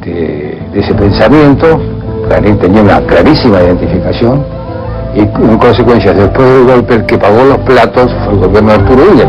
de ese pensamiento. Clarín tenía una clarísima identificación y en consecuencia después del golpe el que pagó los platos fue el gobierno de Arturo Illia.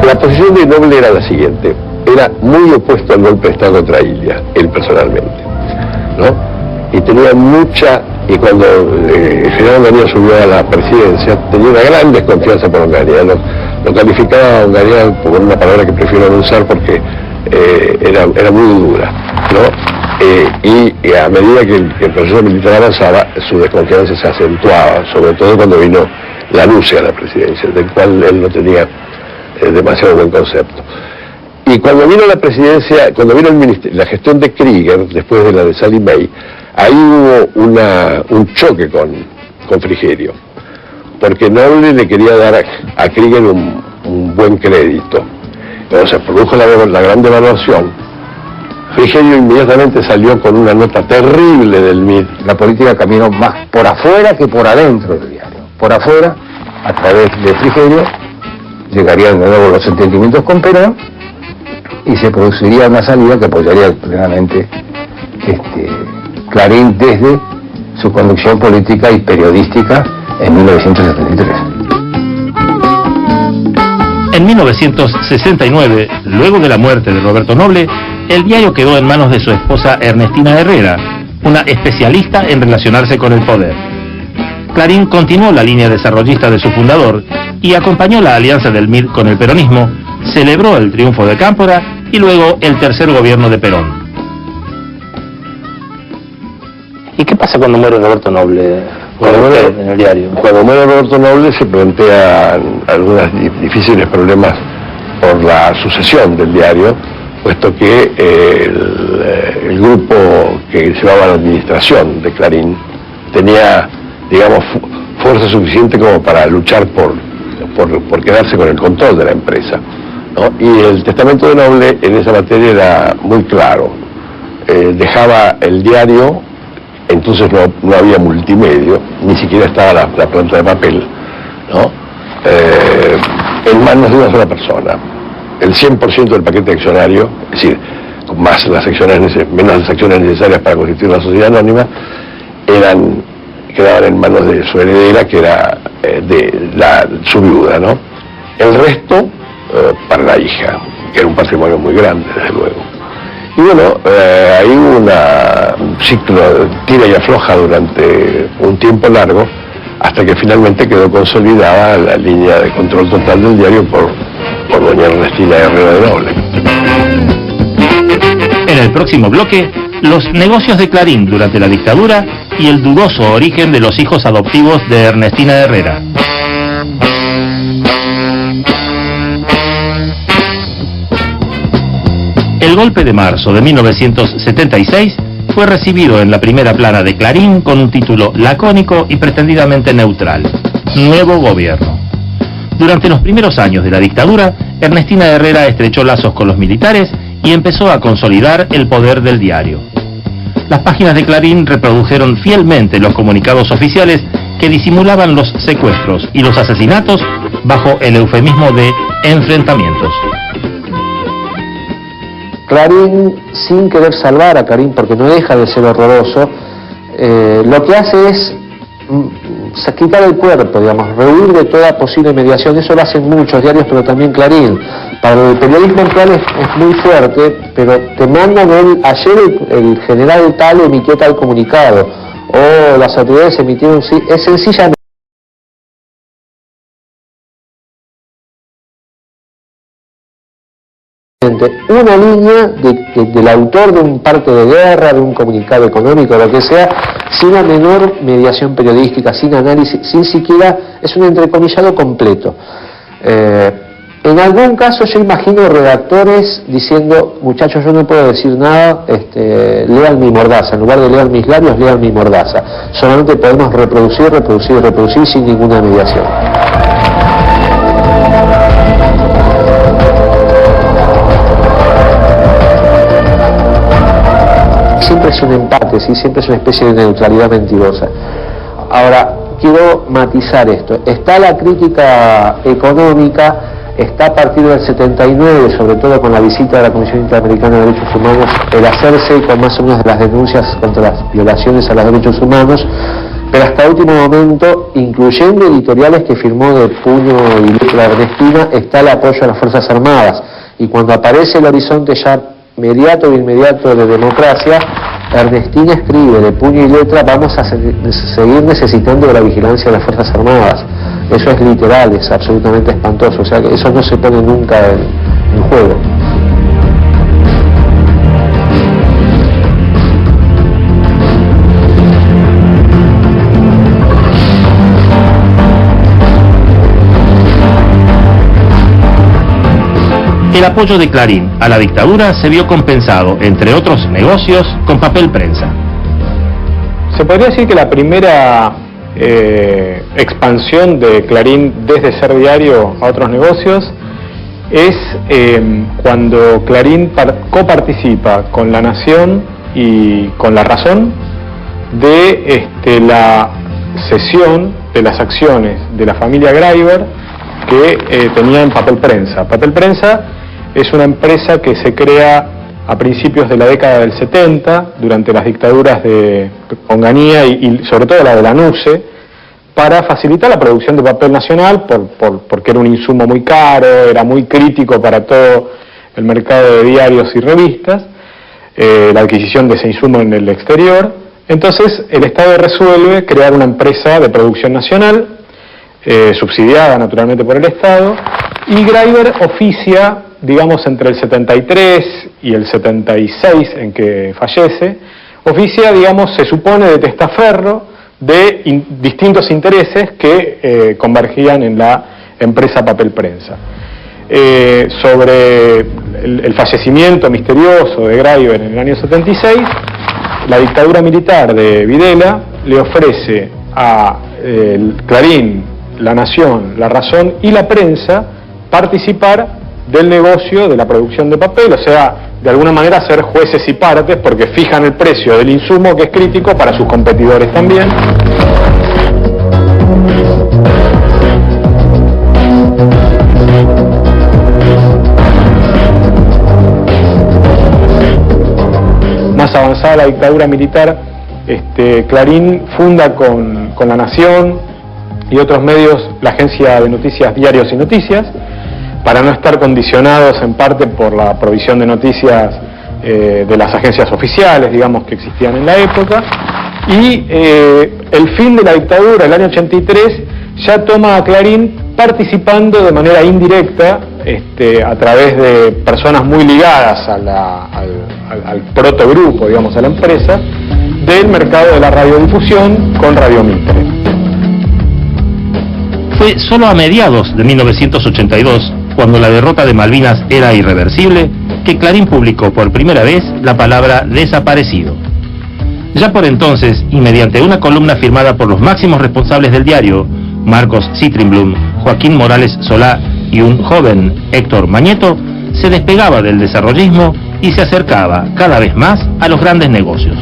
La posición de Noble era la siguiente: era muy opuesto al golpe de Estado contra Illia, él personalmente, ¿no? Y tenía mucha, y cuando el general Onganía subió a la presidencia, tenía una gran desconfianza por Onganía. Lo calificaba a Onganía por una palabra que prefiero no usar porque era muy dura, ¿no? Y a medida que el proceso militar avanzaba, su desconfianza se acentuaba, sobre todo cuando vino Lanusse a la presidencia, del cual él no tenía demasiado buen concepto. Y cuando vino la presidencia, cuando vino la gestión de Krieger, después de la de Sallie Mae, ahí hubo un choque con Frigerio, porque Noble le quería dar a Krieger un buen crédito. Pero se produjo la gran devaluación. Frigerio inmediatamente salió con una nota terrible del MID. La política caminó más por afuera que por adentro del diario. Por afuera, a través de Frigerio, llegarían de nuevo los entendimientos con Perón y se produciría una salida que apoyaría plenamente Clarín desde su conducción política y periodística en 1973. En 1969, luego de la muerte de Roberto Noble, el diario quedó en manos de su esposa Ernestina Herrera, una especialista en relacionarse con el poder. Clarín continuó la línea desarrollista de su fundador y acompañó la alianza del MIR con el peronismo, celebró el triunfo de Cámpora y luego el tercer gobierno de Perón. ¿Y qué pasa cuando muere Roberto Noble en el diario? Cuando muere Roberto Noble se plantean algunos difíciles problemas por la sucesión del diario, puesto que el grupo que llevaba la administración de Clarín tenía, digamos, fuerza suficiente como para luchar por quedarse con el control de la empresa, ¿no? Y el testamento de Noble en esa materia era muy claro. Dejaba el diario. Entonces no había multimedio, ni siquiera estaba la planta de papel, ¿no? En manos de una sola persona. El 100% del paquete accionario, es decir, más las acciones, menos las acciones necesarias para constituir la sociedad anónima, quedaban en manos de su heredera, que era su viuda, ¿no? El resto para la hija, que era un patrimonio muy grande, desde luego. Y bueno, ahí hubo un ciclo de tira y afloja durante un tiempo largo, hasta que finalmente quedó consolidada la línea de control total del diario por doña Ernestina Herrera de Noble. En el próximo bloque, los negocios de Clarín durante la dictadura y el dudoso origen de los hijos adoptivos de Ernestina Herrera. El golpe de marzo de 1976 fue recibido en la primera plana de Clarín con un título lacónico y pretendidamente neutral: Nuevo Gobierno. Durante los primeros años de la dictadura, Ernestina Herrera estrechó lazos con los militares y empezó a consolidar el poder del diario. Las páginas de Clarín reprodujeron fielmente los comunicados oficiales que disimulaban los secuestros y los asesinatos bajo el eufemismo de enfrentamientos. Clarín, sin querer salvar a Clarín, porque no deja de ser horroroso, lo que hace es quitar el cuerpo, digamos, rehuir de toda posible mediación. Eso lo hacen muchos diarios, pero también Clarín. Para el periodismo actual es muy fuerte, pero te mandan ayer el general tal emitió tal comunicado, o las autoridades emitieron, es sencillamente una línea del autor de un parte de guerra, de un comunicado económico, lo que sea, sin la menor mediación periodística, sin análisis, sin siquiera, es un entrecomillado completo. En algún caso yo imagino redactores diciendo: muchachos, yo no puedo decir nada, lean mi mordaza, en lugar de lean mis labios, lean mi mordaza. Solamente podemos reproducir sin ninguna mediación. Siempre es un empate, ¿sí? Siempre es una especie de neutralidad mentirosa. Ahora, quiero matizar esto. Está la crítica económica, está a partir del 79, sobre todo con la visita de la Comisión Interamericana de Derechos Humanos, el hacerse con más o menos de las denuncias contra las violaciones a los derechos humanos, pero hasta último momento, incluyendo editoriales que firmó de puño y letra Ernestina, está el apoyo a las Fuerzas Armadas. Y cuando aparece el horizonte ya inmediato de democracia, Ernestina escribe de puño y letra: vamos a seguir necesitando de la vigilancia de las Fuerzas Armadas. Eso es literal, es absolutamente espantoso, o sea que eso no se pone nunca en juego. El apoyo de Clarín a la dictadura se vio compensado, entre otros negocios, con papel prensa. Se podría decir que la primera expansión de Clarín desde ser diario a otros negocios es cuando Clarín coparticipa con La Nación y con La Razón de la cesión de las acciones de la familia Graiber que tenía en Papel Prensa. Papel Prensa es una empresa que se crea a principios de la década del 70, durante las dictaduras de Onganía y sobre todo la de la NUCE, para facilitar la producción de papel nacional, porque era un insumo muy caro, era muy crítico para todo el mercado de diarios y revistas, la adquisición de ese insumo en el exterior. Entonces el Estado resuelve crear una empresa de producción nacional, subsidiada naturalmente por el Estado, y Graiber oficia, digamos, entre el 73 y el 76 en que fallece, oficia, digamos, se supone de testaferro de distintos intereses que convergían en la empresa Papel Prensa. Sobre el fallecimiento misterioso de Graiber en el año 76, la dictadura militar de Videla le ofrece a Clarín, La Nación, La Razón y La Prensa participar del negocio de la producción de papel, o sea, de alguna manera ser jueces y partes, porque fijan el precio del insumo, que es crítico para sus competidores también. Más avanzada la dictadura militar, Clarín funda con La Nación y otros medios la agencia de noticias Diarios y Noticias, para no estar condicionados en parte por la provisión de noticias de las agencias oficiales, digamos, que existían en la época. Y el fin de la dictadura, el año 83, ya toma a Clarín participando de manera indirecta, a través de personas muy ligadas al protogrupo, digamos, a la empresa, del mercado de la radiodifusión con Radio Mitre. Fue solo a mediados de 1982, cuando la derrota de Malvinas era irreversible, que Clarín publicó por primera vez la palabra desaparecido. Ya por entonces, y mediante una columna firmada por los máximos responsables del diario, Marcos Citrinblum, Joaquín Morales Solá y un joven Héctor Mañeto, se despegaba del desarrollismo y se acercaba cada vez más a los grandes negocios.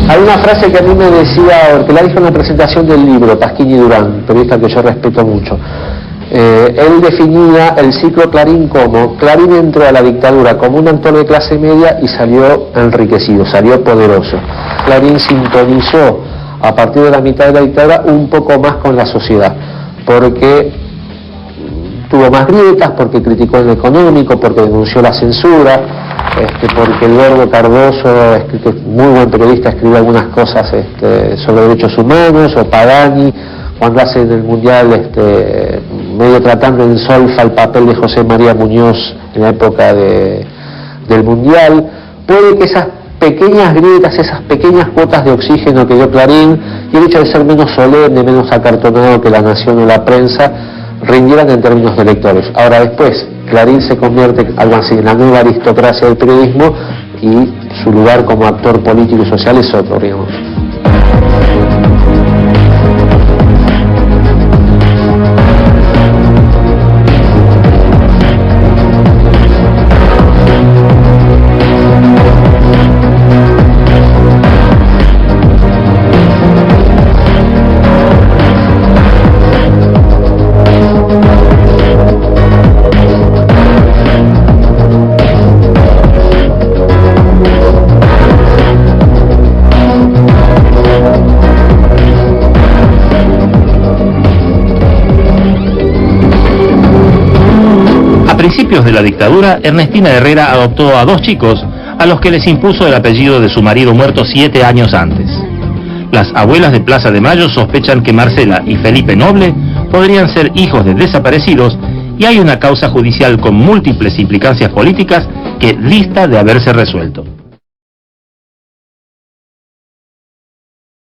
Hay una frase que a mí me decía, que la dijo en la presentación del libro, Pasquini Durán, periodista que yo respeto mucho. Él definía el ciclo Clarín como: Clarín entró a la dictadura como un actor de clase media y salió enriquecido, salió poderoso. Clarín sintonizó a partir de la mitad de la dictadura un poco más con la sociedad, porque tuvo más grietas, porque criticó en lo económico, porque denunció la censura, porque el gordo Cardoso, muy buen periodista, escribió algunas cosas sobre derechos humanos, o Pagani, cuando hace en el Mundial, medio tratando en solfa el papel de José María Muñoz en la época del Mundial. Puede que esas pequeñas grietas, esas pequeñas cuotas de oxígeno que dio Clarín, y el hecho de ser menos solemne, menos acartonado que La Nación o la prensa, rindieran en términos de lectores. Ahora después, Clarín se convierte, algo así, en la nueva aristocracia del periodismo, y su lugar como actor político y social es otro, digamos. principios de la dictadura, Ernestina Herrera adoptó a 2 chicos, a los que les impuso el apellido de su marido muerto 7 años antes. Las abuelas de Plaza de Mayo sospechan que Marcela y Felipe Noble podrían ser hijos de desaparecidos, y hay una causa judicial con múltiples implicancias políticas que dista de haberse resuelto.